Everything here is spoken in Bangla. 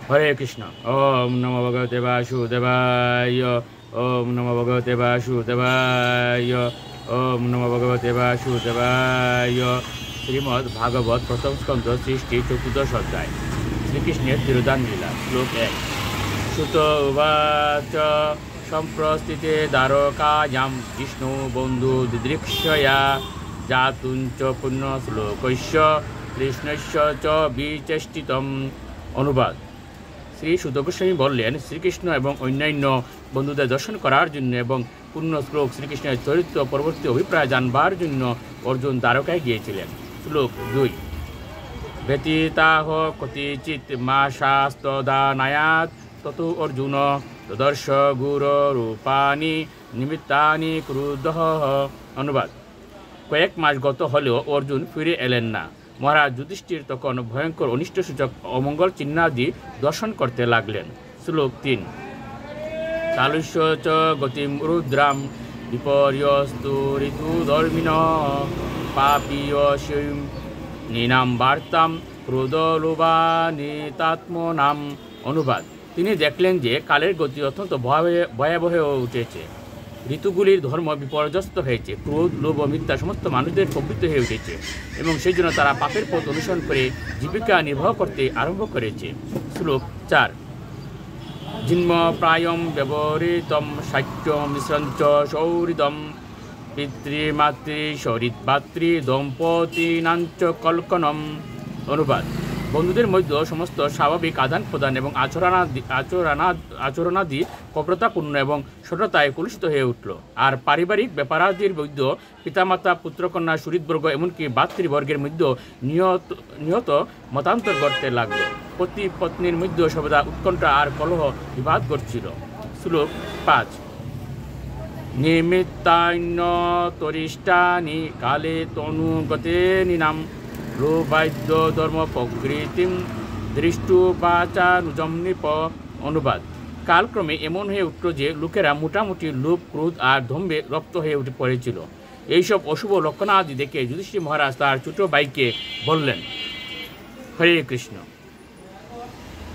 হরে কৃষ্ণ। ওম নমো ভগবতে বাসুদেবায়। ওম নমো ভগবতে বাসুদেবায়। ওম নমো ভগবতে বাসুদেবায়। শ্রীমদ্ ভাগবত প্রথম স্কন্ধ সৃষ্টি চতুর্দশ অধ্যায়। শ্রীকৃষ্ণের তিরোধান লীলা। শ্লোক 1। সুত উবাচ সম্প্রস্থিতে দ্বারকায়াম বিষ্ণু বন্ধু দিদৃক্ষয়া জাতুঞ্চ পুণ্য শ্লোকস্য কৃষ্ণস্য চ বিচেষ্টিতম। অনুবাদ। শ্রী সুত গোস্বামী বললেন, শ্রীকৃষ্ণ এবং অন্যান্য বন্ধুদের দর্শন করার জন্য এবং পূর্ণ শ্লোক শ্রীকৃষ্ণের চরিত্র পরবর্তী অভিপ্রায় জানবার জন্য অর্জুন দ্বারকায় গিয়েছিলেন। শ্লোক 2। ব্যতীতাহ কতিচিৎ মাসাস্তদানায়াৎ ততু অর্জুন তদর্শ গুরুরূপাণি নিমিত্তানি ক্রুদ্ধঃ। অনুবাদ। কয়েক মাস গত হলেও অর্জুন ফিরে এলেন না। মহারাজ যুধিষ্ঠির তখন ভয়ঙ্কর অনিষ্টসূচক অমঙ্গল চিহ্নাদি দর্শন করতে লাগলেন। শ্লোক 3। কালুষ্য চ গতিম রুদ্রাম বিপর্যস্তু ঋতুধর্মিণ পাপীয়সীম নিনাম বার্তাম ক্রোধলোভানিতাত্মনাম। অনুবাদ। তিনি দেখলেন যে কালের গতি অত্যন্ত ভয়াবহ হয়ে উঠেছে। ঋতুগুলির ধর্ম বিপর্যস্ত হয়েছে। ক্রোধ, লোভ ও মিথ্যা সমস্ত মানুষদের প্রবৃত্ত হয়ে উঠেছে এবং সেই জন্য তারা পাপের পথ অনুসরণ করে জীবিকা নির্বাহ করতে আরম্ভ করেছে। শ্লোক 4। জিন্ম প্রায়ম ব্যবহৃতম সাক্ষ্য মিশ্রঞ্চ সৌহৃদম পিতৃমাতৃ সরিৎভাতৃ দম্পতিনাঞ্চ কল্কনম। অনুবাদ। বন্ধুদের মধ্যে সমস্ত স্বাভাবিক আদান প্রদান এবং আচরণাদি কপটতাপূর্ণ এবং সততায় কলুষিত হয়ে উঠল। আর পারিবারিক ব্যাপারাদির মধ্যে পিতামাতা, পুত্রকন্যা, সুহৃদবর্গ এমনকি ভাতৃবর্গের মধ্যে নিহত মতান্তর ঘটতে লাগলো। পতি পত্নীর মধ্যে সর্বদা উৎকণ্ঠা আর কলহ বিবাদ ঘটছিল। শ্লোক 5। নিমিত্তান্য তরিষ্টানি কালে তনুগতে নিনাম লোভাদ্য ধর্ম প্রকৃতিম দৃষ্টুপাচানুজম নৃপ। অনুবাদ। কালক্রমে এমন হয়ে উঠল যে লোকেরা মোটামুটি লোভ, ক্রোধ আর দম্ভে রপ্ত হয়ে উঠে পড়েছিল। এইসব অশুভ লক্ষণাদি দেখে যুধিষ্ঠির মহারাজ তার ছোট ভাইকে বললেন, হরে কৃষ্ণ।